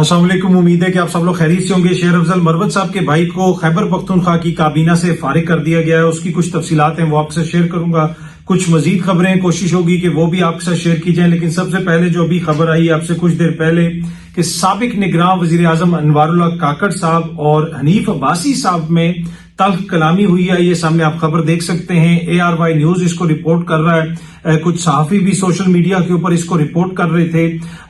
अस्सलाम वालेकुम। उम्मीद है कि आप सब लोग खैरियत से होंगे। शेर अफजल मरवत साहब के भाई को खैबर पख्तूनख्वा की काबीना से फारिग कर दिया गया है। उसकी कुछ तफसीलात हैं वो आपके साथ शेयर करूंगा। कुछ मजीद खबरें कोशिश होगी कि वो भी आपके साथ शेयर की जाए, लेकिन सबसे पहले जो अभी खबर आई आपसे कुछ देर पहले कि साबिक निगरान वजीर आजम अनवारुल्लाह काकड़ साहब और हनीफ अब्बासी साहब में तल्ख कलामी हुई है। ये सामने आप खबर देख सकते हैं। ARY न्यूज इसको रिपोर्ट कर रहा है। कुछ सहाफी भी सोशल मीडिया के ऊपर इसको रिपोर्ट कर रहे थे।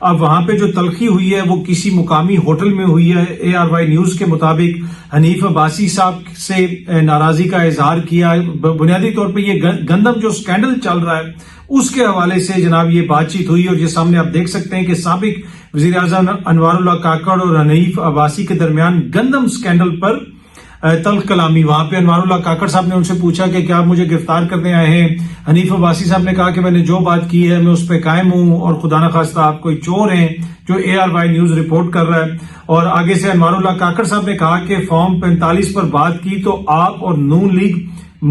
अब वहां पे जो तलखी हुई है वो किसी मुकामी होटल में हुई है। ARY न्यूज के मुताबिक हनीफ अब्बासी साहब से नाराजगी का इजहार किया। बुनियादी तौर पर ये गंदम जो स्कैंडल चल रहा है उसके हवाले से जनाब ये बातचीत हुई और ये सामने आप देख सकते हैं कि साबिक वजीर आजम अनवारुल्लाह काकड़ और हनीफ अब्बासी के दरमियान गंदम स्कैंडल पर तल्ख कलामी। वहां पे अनवारुल्लाह काकड़ साहब ने उनसे पूछा कि क्या आप मुझे गिरफ्तार करने आए हैं। हनीफ अब्बासी साहब ने कहा कि मैंने जो बात की है मैं उस पर कायम हूं और खुदा न खास्ता आप कोई चोर हैं, जो ARY न्यूज रिपोर्ट कर रहा है। और आगे से अनवारुल्लाह काकड़ साहब ने कहा कि फॉर्म 45 पर बात की तो आप और नून लीग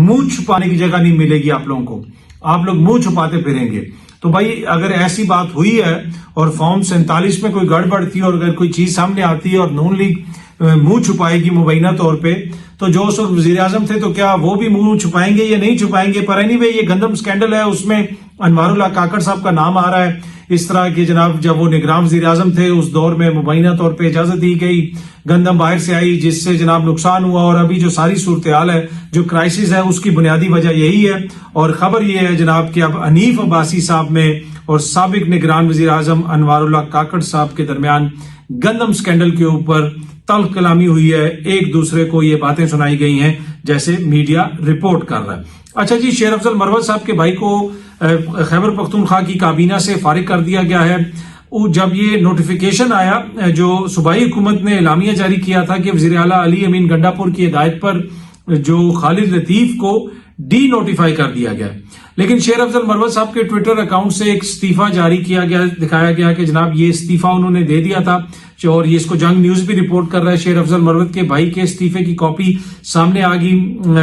मुंह छुपाने की जगह नहीं मिलेगी आप लोगों को, आप लोग मुंह छुपाते फिरेंगे। तो भाई अगर ऐसी बात हुई है और फॉर्म 47 में कोई गड़बड़ थी और अगर कोई चीज सामने आती है और नून लीग मुंह छुपाएगी मुबैना तौर पे, तो जो उस वक्त वजीर आजम थे तो क्या वो भी मुंह छुपाएंगे या नहीं छुपाएंगे। पर एनीवे ये गंदम स्कैंडल है, उसमें अनवारुल्लाह काकड़ साहब का नाम आ रहा है। इस तरह की जनाब जब वो निगरान वजीर आजम थे उस दौर में मुबैना तौर पर इजाजत दी गई, गंदम बाहर से आई जिससे जनाब नुकसान हुआ। और अभी जो सारी सूरत हाल है, जो क्राइसिस है, उसकी बुनियादी वजह यही है। और खबर यह है जनाब कि अब हनीफ अब्बासी साहब में और साबिक निगरान वजीर आजम अनवारुल्लाह काकड़ साहब के दरमियान गंदम स्कैंडल के ऊपर तल्ख कलामी हुई है। एक दूसरे को ये बातें सुनाई गई हैं जैसे मीडिया रिपोर्ट कर रहा है। अच्छा जी, शेर अफजल मरवत साहब के भाई को खैबर पख्तूनख्वा की काबीना से फारिग कर दिया गया है। जब ये नोटिफिकेशन आया, जो सूबाई हुकूमत ने एलामिया जारी किया था कि वजीर आला अली अमीन गंडापुर की हिदायत पर जो खालिद लतीफ को डी नोटिफाई कर दिया गया, लेकिन शेर अफजल मरवत साहब के ट्विटर अकाउंट से एक इस्तीफा जारी किया गया, दिखाया गया कि जनाब ये इस्तीफा उन्होंने दे दिया था। और ये इसको जंग न्यूज भी रिपोर्ट कर रहा है। शेर अफजल मरवत के भाई के इस्तीफे की कॉपी सामने आ गई।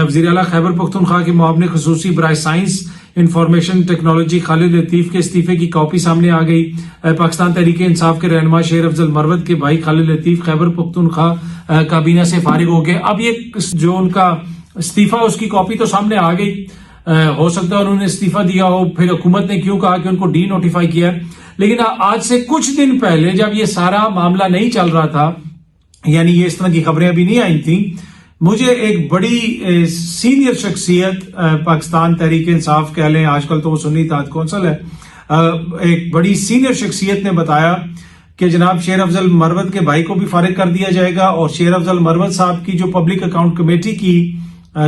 वजीर आला खैबर पख्तूनख्वा के मुआवने खसूसी बराए science information technology Khalid Latif के इस्तीफे की कॉपी सामने आ गई। पाकिस्तान तहरीक इंसाफ के रहनुमा शेर अफजल मरवत के भाई खालिद लतीफ खैबर पख्तूनख्वा काबीना से फारिग हो गए। अब ये जो उनका इस्तीफा उसकी कॉपी तो सामने आ गई। हो सकता है उन्होंने इस्तीफा दिया हो, फिर हुकूमत ने क्यों कहा कि उनको डी नोटिफाई किया। लेकिन आज से कुछ दिन पहले जब ये सारा मामला नहीं चल रहा था, यानी ये इस तरह की खबरें अभी नहीं आई थी, मुझे एक बड़ी सीनियर शख्सियत पाकिस्तान तहरीक इंसाफ कह लें, आजकल तो वो सुन्नी इत्तेहाद कौंसिल है, एक बड़ी सीनियर शख्सियत ने बताया कि जनाब शेर अफजल मरवत के भाई को भी फारिग कर दिया जाएगा और शेर अफजल मरवत साहब की जो पब्लिक अकाउंट कमेटी की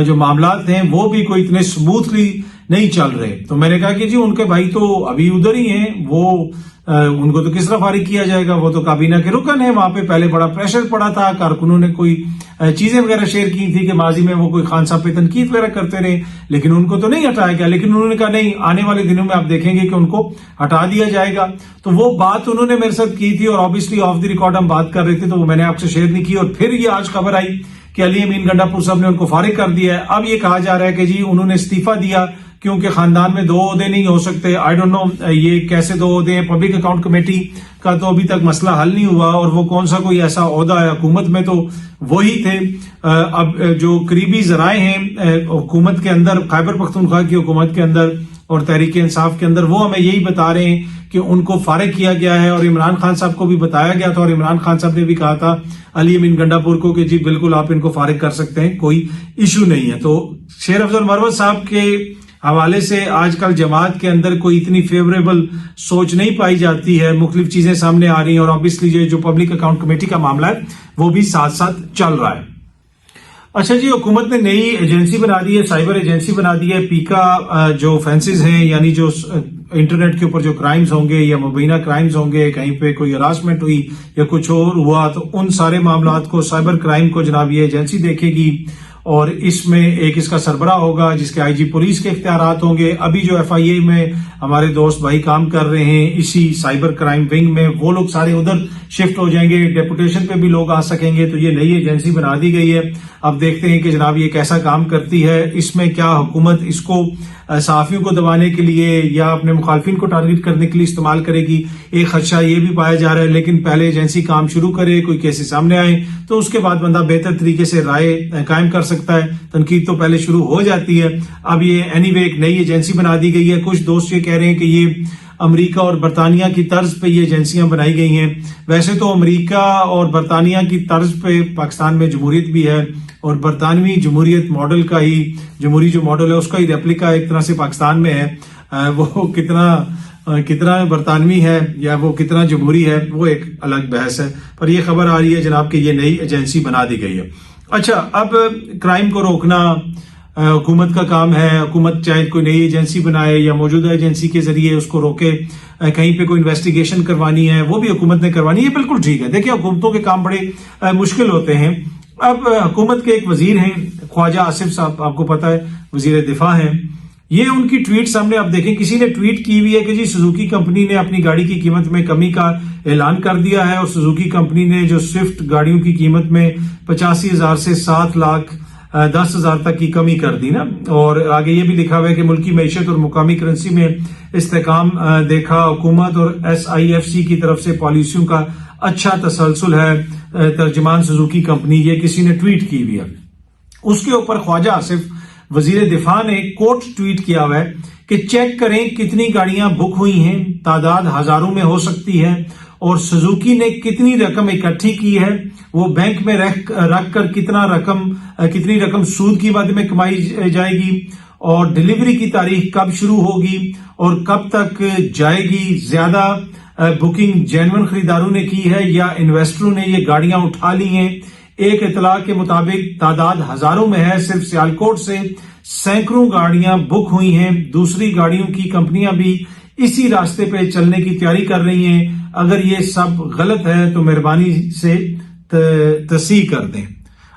जो मामलात हैं वो भी कोई इतने स्मूथली नहीं चल रहे। तो मैंने कहा कि जी उनके भाई तो अभी उधर ही हैं, वो उनको तो किस तरह फारिग किया जाएगा, वो तो काबीना के रुकन है। वहां पे पहले बड़ा प्रेशर पड़ा था, कारकुनों ने कोई चीजें वगैरह शेयर की थी कि माजी में वो कोई खान साहब पे तनकीद वगैरह करते रहे, लेकिन उनको तो नहीं हटाया गया। लेकिन उन्होंने कहा नहीं, आने वाले दिनों में आप देखेंगे कि उनको हटा दिया जाएगा। तो वो बात उन्होंने मेरे साथ की थी और ऑब्वियसली ऑफ द रिकॉर्ड हम बात कर रहे थे, तो वो मैंने आपसे शेयर नहीं की। और फिर ये आज खबर आई कि अली अमीन गंडापुर साहब ने उनको फारिग कर दिया है। अब ये कहा जा रहा है कि जी उन्होंने इस्तीफा दिया क्योंकि खानदान में 2 ओहदे नहीं हो सकते। आई डोंट नो ये कैसे 2 ओहदे हैं। पब्लिक अकाउंट कमेटी का तो अभी तक मसला हल नहीं हुआ और वो कौन सा कोई ऐसा ओहदा है, हुकूमत में तो वही थे। अब जो करीबी जराए हैं हुकूमत के अंदर, खैबर पख्तूनख्वा की हुकूमत के अंदर और तहरीक इंसाफ के अंदर, वो हमें यही बता रहे हैं कि उनको फारिग किया गया है। और इमरान खान साहब को भी बताया गया था और इमरान खान साहब ने भी कहा था अली अमीन गंडापुर को कि जी बिल्कुल आप इनको फारिग कर सकते हैं, कोई इशू नहीं है। तो शेर अफजल मरवत साहब के हवाले से आजकल जमात के अंदर कोई इतनी फेवरेबल सोच नहीं पाई जाती है, मुख्तलिफ चीजें सामने आ रही हैं और ऑब्वियसली ये जो पब्लिक अकाउंट कमेटी का मामला है वो भी साथ साथ चल रहा है। अच्छा जी, हुकूमत ने नई एजेंसी बना दी है, साइबर एजेंसी बना दी है। पीका जो ऑफेंसेस हैं, यानी जो इंटरनेट के ऊपर जो क्राइम्स होंगे या मुबैना क्राइम्स होंगे, कहीं पे कोई हरासमेंट हुई या कुछ और हुआ, तो उन सारे मामलात को, साइबर क्राइम को जनाब ये एजेंसी देखेगी। और इसमें एक इसका सरबराह होगा जिसके IG पुलिस के इख्तियारात होंगे। अभी जो FIA में हमारे दोस्त भाई काम कर रहे हैं इसी साइबर क्राइम विंग में, वो लोग सारे उधर शिफ्ट हो जाएंगे, डेपुटेशन पे भी लोग आ सकेंगे। तो ये नई एजेंसी बना दी गई है। अब देखते हैं कि जनाब ये कैसा काम करती है, इसमें क्या हुकूमत इसको सहाफियों को दबाने के लिए या अपने मुखालफिन को टारगेट करने के लिए इस्तेमाल करेगी। एक खदशा ये भी पाया जा रहा है, लेकिन पहले एजेंसी काम शुरू करे, कोई केसेस सामने आए तो उसके बाद बंदा बेहतर तरीके से राय कायम कर सकता है। तनकीद तो पहले शुरू हो जाती है। अब ये एनीवे एक नई एजेंसी बना दी गई है। कुछ दोस्त ये कह रहे हैं कि ये अमेरिका और बरतानिया की तर्ज पे ये एजेंसियां बनाई गई हैं। वैसे तो अमेरिका और बरतानिया की तर्ज पे पाकिस्तान में जमहूरियत भी है और बरतानवी जमहूरियत मॉडल का ही, जमहूरी जो मॉडल है उसका ही रेप्लिका एक तरह से पाकिस्तान में है। वो कितना बरतानवी है या वो कितना जमहूरी है वो एक अलग बहस है। पर ये खबर आ रही है जनाब कि ये नई एजेंसी बना दी गई है। अच्छा, अब क्राइम को रोकना हुकूमत का काम है। हुकूमत चाहे कोई नई एजेंसी बनाए या मौजूदा एजेंसी के जरिए उसको रोके, कहीं पे कोई इन्वेस्टिगेशन करवानी है वो भी हुकूमत ने करवानी है, बिल्कुल ठीक है। देखिए, हुकूमतों के काम बड़े मुश्किल होते हैं। अब हुकूमत के एक वजीर हैं ख्वाजा आसिफ साहब, आपको पता है वजीर दिफा हैं। ये उनकी ट्वीट सामने आप देखें, किसी ने ट्वीट की हुई है कि जी सुजुकी कंपनी ने अपनी गाड़ी की कीमत में कमी का ऐलान कर दिया है और सुजुकी कंपनी ने जो स्विफ्ट गाड़ियों की कीमत में 85,000 से 7,10,000 तक की कमी कर दी ना। और आगे ये भी लिखा हुआ है कि मुल्की मैशत और मुकामी करेंसी में इस्तेकाम देखा, हुकूमत और SIFC की तरफ से पॉलिसियों का अच्छा तसलसल है। तर्जमान सुजुकी कंपनी, ये किसी ने ट्वीट की हुई है। उसके ऊपर ख्वाजा आसिफ वजीर दिफा ने कोट ट्वीट किया हुआ है कि चेक करें कितनी गाड़ियां बुक हुई हैं, तादाद हजारों में हो सकती है और सुजुकी ने कितनी रकम इकट्ठी की है, वो बैंक में रख कर कितनी रकम सूद की मद में कमाई जाएगी और डिलीवरी की तारीख कब शुरू होगी और कब तक जाएगी। ज्यादा बुकिंग जेन्युइन खरीदारों ने की है या इन्वेस्टरों ने ये गाड़ियां उठा ली हैं। एक इतला के मुताबिक तादाद हजारों में है। सिर्फ सियालकोट से सैकड़ों गाड़ियां बुक हुई हैं। दूसरी गाड़ियों की कंपनियां भी इसी रास्ते पे चलने की तैयारी कर रही हैं। अगर ये सब गलत है तो मेहरबानी से तस्दीक कर दें।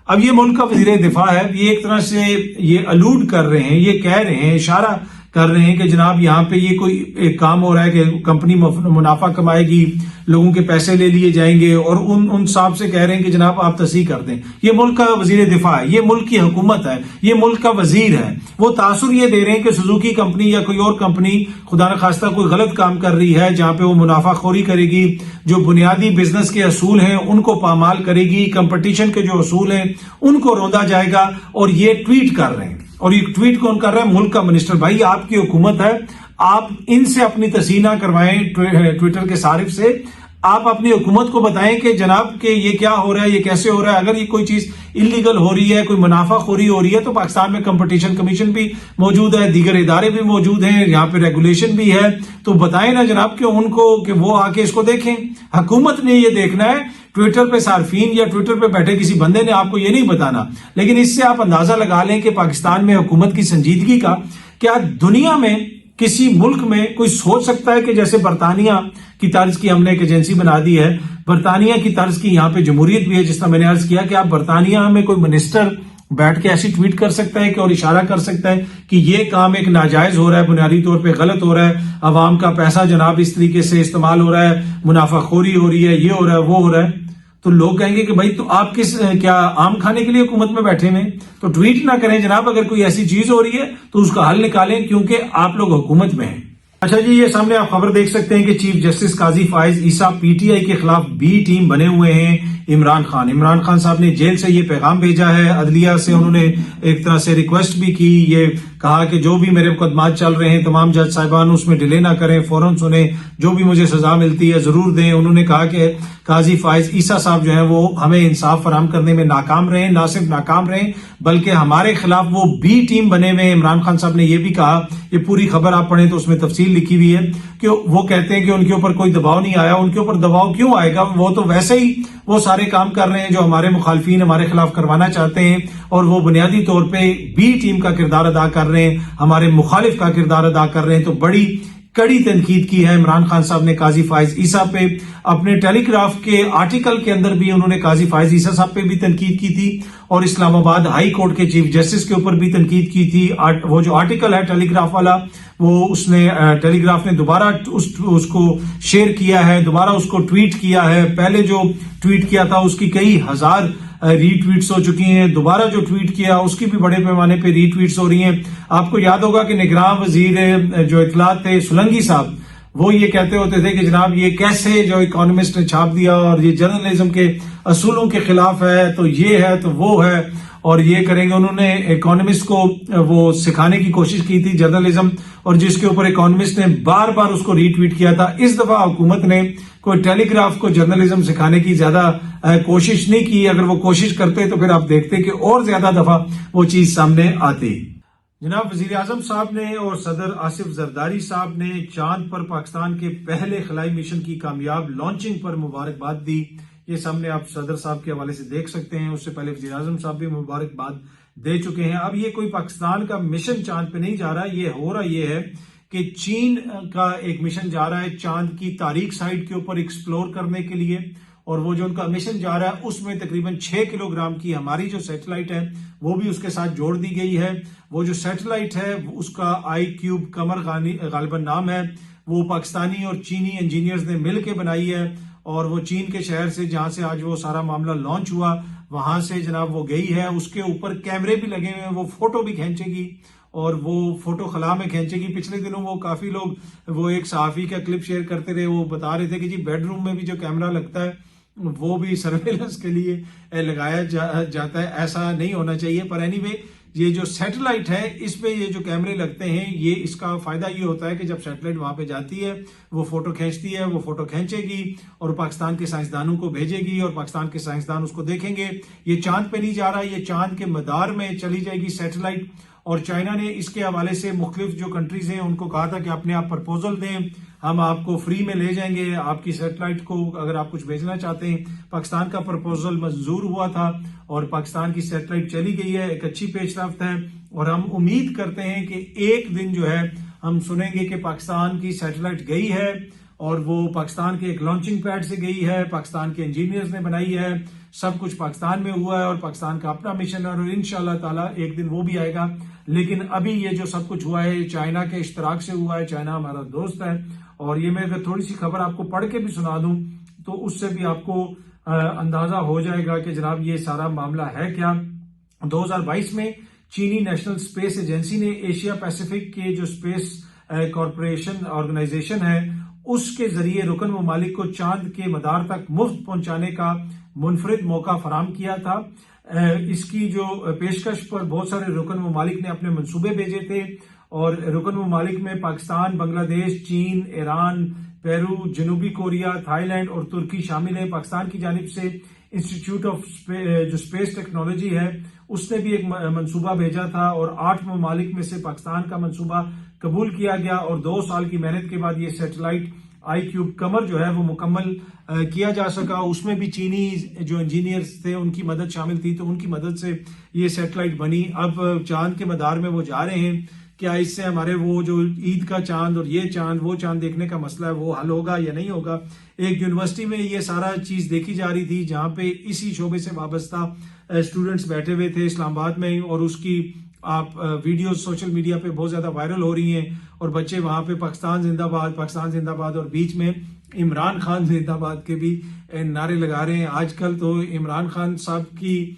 अब ये मुल्क का वजीर दिफा है, ये एक तरह से ये अलूड कर रहे हैं, ये कह रहे हैं, इशारा कर रहे हैं कि जनाब यहाँ पे ये कोई एक काम हो रहा है कि कंपनी मुनाफा कमाएगी, लोगों के पैसे ले लिए जाएंगे और उन साहब से कह रहे हैं कि जनाब आप तस्दीक कर दें। ये मुल्क का वजीर दिफा है, ये मुल्क की हुकूमत है, ये मुल्क का वजीर है। वो तासुर ये दे रहे हैं कि सुजुकी कंपनी या कोई और कंपनी खुदा न खास्ता कोई गलत काम कर रही है जहां पे वो मुनाफाखोरी करेगी, जो बुनियादी बिजनेस के असूल हैं उनको पामाल करेगी, कंपटीशन के जो असूल हैं उनको रोंदा जाएगा। और ये ट्वीट कर रहे हैं, और ये ट्वीट कौन कर रहा है? मुल्क का मिनिस्टर। भाई आपकी हुकूमत है, आप इनसे अपनी तस्दीक ना करवाएं ट्विटर के सारिफ से। आप अपनी हुकूमत को बताएं कि जनाब के ये क्या हो रहा है, ये कैसे हो रहा है। अगर ये कोई चीज इलीगल हो रही है, कोई मुनाफाखोरी हो रही है, तो पाकिस्तान में कंपटीशन कमीशन भी मौजूद है, दीगर इदारे भी मौजूद हैं, यहाँ पे रेगुलेशन भी है। तो बताएं ना जनाब कि उनको कि वो आके इसको देखें। हुकूमत ने ये देखना है, ट्विटर पे सार्फिन या ट्विटर पे बैठे किसी बंदे ने आपको ये नहीं बताना। लेकिन इससे आप अंदाजा लगा लें कि पाकिस्तान में हुकूमत की संजीदगी का, क्या दुनिया में किसी मुल्क में कोई सोच सकता है कि जैसे बरतानिया की तर्ज की हमने एक एजेंसी बना दी है, बरतानिया की तर्ज की यहाँ पे जमहूरियत भी है, जिस तरह मैंने अर्ज किया कि आप बरतानिया में कोई मिनिस्टर बैठ के ऐसी ट्वीट कर सकता है कि और इशारा कर सकता है कि ये काम एक नाजायज हो रहा है, बुनियादी तौर पे गलत हो रहा है, अवाम का पैसा जनाब इस तरीके से इस्तेमाल हो रहा है, मुनाफाखोरी हो रही है, ये हो रहा है, वो हो रहा है। तो लोग कहेंगे कि भाई तो आप किस क्या आम खाने के लिए हुकूमत में बैठे हुए? तो ट्वीट ना करें जनाब। अगर कोई ऐसी चीज हो रही है तो उसका हल निकालें, क्योंकि आप लोग हुकूमत में हैं। अच्छा जी, ये सामने आप खबर देख सकते हैं कि चीफ जस्टिस काजी फाइज ईसा PTI के खिलाफ बी टीम बने हुए हैं। इमरान खान साहब ने जेल से ये पैगाम भेजा है, अदलिया से उन्होंने एक तरह से रिक्वेस्ट भी की, ये कहा कि जो भी मेरे मुकदमात चल रहे हैं तमाम जज साहिबान उसमें डिले ना करें, फौरन सुने, जो भी मुझे सजा मिलती है जरूर दें। उन्होंने कहा कि काजी फाइज ईसा साहब जो है वो हमें इंसाफ फराहम करने में नाकाम रहे, ना सिर्फ नाकाम रहे बल्कि हमारे खिलाफ वो बी टीम बने हुए। इमरान खान साहब ने ये भी कहा, ये पूरी खबर आप पढ़ें तो उसमें तफसील लिखी हुई है कि वो कहते हैं कि उनके ऊपर कोई दबाव नहीं आया। उनके ऊपर दबाव क्यों आएगा? वो तो वैसे ही वो सारे काम कर रहे हैं जो हमारे मुखालफीन हमारे खिलाफ करवाना चाहते हैं, और वो बुनियादी तौर पे बी टीम का किरदार अदा कर रहे हैं, हमारे मुखालिफ का किरदार अदा कर रहे हैं। तो बड़ी कड़ी तनकीद की है इमरान खान साहब ने काजी फाइज ईसा पे। اپنے ٹیلی گراف کے آرٹیکل کے اندر بھی انہوں نے قاضی فائز عیسیٰ صاحب پہ بھی تنقید کی تھی اور اسلام آباد ہائی کورٹ کے چیف جسٹس کے اوپر بھی تنقید کی تھی. وہ جو آرٹیکل ہے ٹیلی گراف والا وہ اس نے ٹیلی گراف نے دوبارہ اس کو شیئر کیا ہے, دوبارہ اس کو ٹویٹ کیا ہے. پہلے جو ٹویٹ کیا تھا اس کی کئی ہزار ری ٹویٹس ہو چکی ہیں, دوبارہ جو ٹویٹ کیا اس کی بھی بڑے پیمانے پہ ری ٹویٹس ہو رہی ہیں. آپ کو یاد ہوگا کہ نگراں وزیر جو اطلاعات تھے سولنگی صاحب, وہ یہ کہتے ہوتے تھے کہ جناب یہ کیسے جو اکانومسٹ نے چھاپ دیا اور یہ جرنلزم کے اصولوں کے خلاف ہے, تو یہ ہے تو وہ ہے اور یہ کریں گے. انہوں نے اکانومسٹ کو وہ سکھانے کی کوشش کی تھی جرنلزم, اور جس کے اوپر اکانومسٹ نے بار بار اس کو ری ٹویٹ کیا تھا. اس دفعہ حکومت نے کوئی ٹیلی گراف کو جرنلزم سکھانے کی زیادہ کوشش نہیں کی. اگر وہ کوشش کرتے تو پھر آپ دیکھتے کہ اور زیادہ دفعہ وہ چیز سامنے آتی. جناب وزیر اعظم صاحب نے اور صدر آصف زرداری صاحب نے چاند پر پاکستان کے پہلے خلائی مشن کی کامیاب لانچنگ پر مبارکباد دی. یہ سامنے آپ صدر صاحب کے حوالے سے دیکھ سکتے ہیں. اس سے پہلے وزیر اعظم صاحب بھی مبارکباد دے چکے ہیں. اب یہ کوئی پاکستان کا مشن چاند پہ نہیں جا رہا, یہ ہو رہا یہ ہے کہ چین کا ایک مشن جا رہا ہے چاند کی تاریک سائٹ کے اوپر ایکسپلور کرنے کے لیے, اور وہ جو ان کا مشن جا رہا ہے اس میں تقریباً 6 کلو گرام کی ہماری جو سیٹلائٹ ہے وہ بھی اس کے ساتھ جوڑ دی گئی ہے. وہ جو سیٹلائٹ ہے اس کا آئی کیوب قمر غالباً نام ہے, وہ پاکستانی اور چینی انجینئرز نے مل کے بنائی ہے, اور وہ چین کے شہر سے جہاں سے آج وہ سارا معاملہ لانچ ہوا وہاں سے جناب وہ گئی ہے. اس کے اوپر کیمرے بھی لگے ہوئے ہیں, وہ فوٹو بھی کھینچے گی اور وہ فوٹو خلا میں کھینچے گی. پچھلے دنوں وہ کافی لوگ وہ ایک صحافی کا کلپ شیئر کرتے رہے, وہ بتا رہے تھے کہ جی بیڈ روم میں بھی جو کیمرہ لگتا ہے وہ بھی سرویلنس کے لیے لگایا جاتا ہے. ایسا نہیں ہونا چاہیے, پر اینی وے یہ جو سیٹلائٹ ہے اس پہ یہ جو کیمرے لگتے ہیں, یہ اس کا فائدہ یہ ہوتا ہے کہ جب سیٹلائٹ وہاں پہ جاتی ہے وہ فوٹو کھینچتی ہے, وہ فوٹو کھینچے گی اور پاکستان کے سائنسدانوں کو بھیجے گی, اور پاکستان کے سائنسدان اس کو دیکھیں گے. یہ چاند پہ نہیں جا رہا, یہ چاند کے مدار میں چلی جائے گی سیٹلائٹ. اور چائنا نے اس کے حوالے سے مختلف جو کنٹریز ہیں ان کو کہا تھا کہ اپنے آپ پرپوزل دیں, ہم آپ کو فری میں لے جائیں گے آپ کی سیٹلائٹ کو اگر آپ کچھ بھیجنا چاہتے ہیں. پاکستان کا پرپوزل منظور ہوا تھا اور پاکستان کی سیٹلائٹ چلی گئی ہے, ایک اچھی پیش رفت ہے, اور ہم امید کرتے ہیں کہ ایک دن جو ہے ہم سنیں گے کہ پاکستان کی سیٹلائٹ گئی ہے اور وہ پاکستان کے ایک لانچنگ پیڈ سے گئی ہے, پاکستان کے انجینئرز نے بنائی ہے, سب کچھ پاکستان میں ہوا ہے اور پاکستان کا اپنا مشن ہے, اور انشاءاللہ تعالی ایک دن وہ بھی آئے گا. لیکن ابھی یہ جو سب کچھ ہوا ہے چائنا کے اشتراک سے ہوا ہے, چائنا ہمارا دوست ہے, اور یہ میں اگر تھوڑی سی خبر آپ کو پڑھ کے بھی سنا دوں تو اس سے بھی آپ کو اندازہ ہو جائے گا کہ جناب یہ سارا معاملہ ہے کیا. 2022 میں چینی نیشنل اسپیس ایجنسی نے ایشیا پیسیفک کے جو اسپیس کارپوریشن آرگنائزیشن ہے اس کے ذریعے رکن ممالک کو چاند کے مدار تک مفت پہنچانے کا منفرد موقع فراہم کیا تھا. اس کی جو پیشکش پر بہت سارے رکن ممالک نے اپنے منصوبے بھیجے تھے, اور رکن ممالک میں پاکستان, بنگلہ دیش, چین, ایران, پیرو, جنوبی کوریا, تھائی لینڈ اور ترکی شامل ہیں. پاکستان کی جانب سے انسٹیٹیوٹ آف جو اسپیس ٹیکنالوجی ہے اس نے بھی ایک منصوبہ بھیجا تھا, اور 8 ممالک میں سے پاکستان کا منصوبہ قبول کیا گیا, اور 2 سال کی محنت کے بعد یہ سیٹلائٹ آئی کیوب قمر جو ہے وہ مکمل کیا جا سکا. اس میں بھی چینی جو انجینئرز تھے ان کی مدد شامل تھی, تو ان کی مدد سے یہ سیٹلائٹ بنی. اب چاند کے مدار میں وہ جا رہے ہیں, کیا اس سے ہمارے وہ جو عید کا چاند اور یہ چاند وہ چاند دیکھنے کا مسئلہ ہے وہ حل ہوگا یا نہیں ہوگا. ایک یونیورسٹی میں یہ سارا چیز دیکھی جا رہی تھی جہاں پہ اسی شعبے سے وابستہ اسٹوڈنٹس بیٹھے ہوئے تھے اسلام آباد میں, اور اس کی آپ ویڈیوز سوشل میڈیا پہ بہت زیادہ وائرل ہو رہی ہیں, اور بچے وہاں پہ پاکستان زندہ باد, پاکستان زندہ باد, اور بیچ میں عمران خان زندہ باد کے بھی نعرے لگا رہے ہیں. آج کل تو عمران خان صاحب کی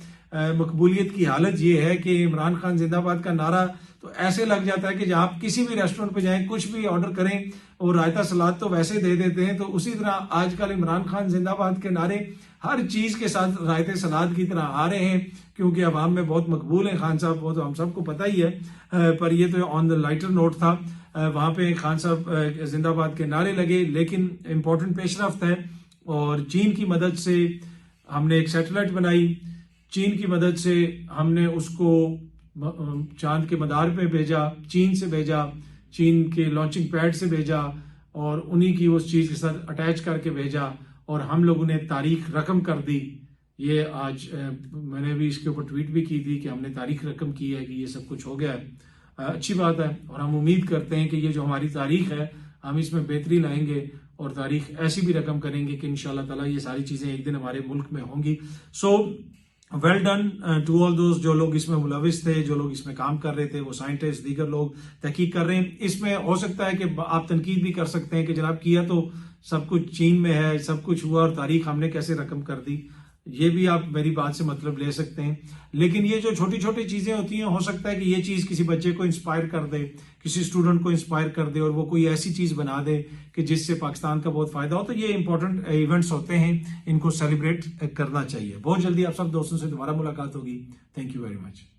مقبولیت کی حالت یہ ہے کہ عمران خان زندہ باد کا نعرہ تو ایسے لگ جاتا ہے کہ جہاں آپ کسی بھی ریسٹورنٹ پہ جائیں کچھ بھی آرڈر کریں اور رائتا سلاد تو ویسے دے دیتے ہیں, تو اسی طرح آج کل عمران خان زندہ باد کے نعرے ہر چیز کے ساتھ رائتے سلاد کی طرح آ رہے ہیں, کیونکہ عوام میں بہت مقبول ہیں خان صاحب, وہ تو ہم سب کو پتہ ہی ہے. پر یہ تو آن دا لائٹر نوٹ تھا, وہاں پہ خان صاحب زندہ باد کے نعرے لگے. لیکن امپورٹنٹ پیش رفت ہے, اور چین کی مدد سے ہم نے ایک سیٹلائٹ بنائی, چین کی مدد سے ہم نے اس کو چاند کے مدار پہ بھیجا, چین سے بھیجا, چین کے لانچنگ پیڈ سے بھیجا, اور انہی کی اس چیز کے ساتھ اٹیچ کر کے بھیجا, اور ہم لوگوں نے تاریخ رقم کر دی. یہ آج میں نے بھی اس کے اوپر ٹویٹ بھی کی تھی کہ ہم نے تاریخ رقم کی ہے کہ یہ سب کچھ ہو گیا ہے. اچھی بات ہے, اور ہم امید کرتے ہیں کہ یہ جو ہماری تاریخ ہے ہم اس میں بہتری لائیں گے, اور تاریخ ایسی بھی رقم کریں گے کہ انشاءاللہ تعالیٰ یہ ساری چیزیں ایک دن ہمارے ملک میں ہوں گی. So well done to all those جو لوگ اس میں ملوث تھے, جو لوگ اس میں کام کر رہے تھے, وہ سائنٹسٹ, دیگر لوگ تحقیق کر رہے ہیں. اس میں ہو سکتا ہے کہ آپ تنقید بھی کر سکتے ہیں کہ جناب کیا تو سب کچھ چین میں ہے, سب کچھ ہوا اور تاریخ ہم نے کیسے رقم کر دی. یہ بھی آپ میری بات سے مطلب لے سکتے ہیں. لیکن یہ جو چھوٹی چھوٹی چیزیں ہوتی ہیں, ہو سکتا ہے کہ یہ چیز کسی بچے کو انسپائر کر دے, کسی اسٹوڈنٹ کو انسپائر کر دے اور وہ کوئی ایسی چیز بنا دے کہ جس سے پاکستان کا بہت فائدہ ہو. تو یہ امپورٹنٹ ایونٹس ہوتے ہیں, ان کو سیلیبریٹ کرنا چاہیے. بہت جلدی آپ سب دوستوں سے دوبارہ ملاقات ہوگی. Thank you very much.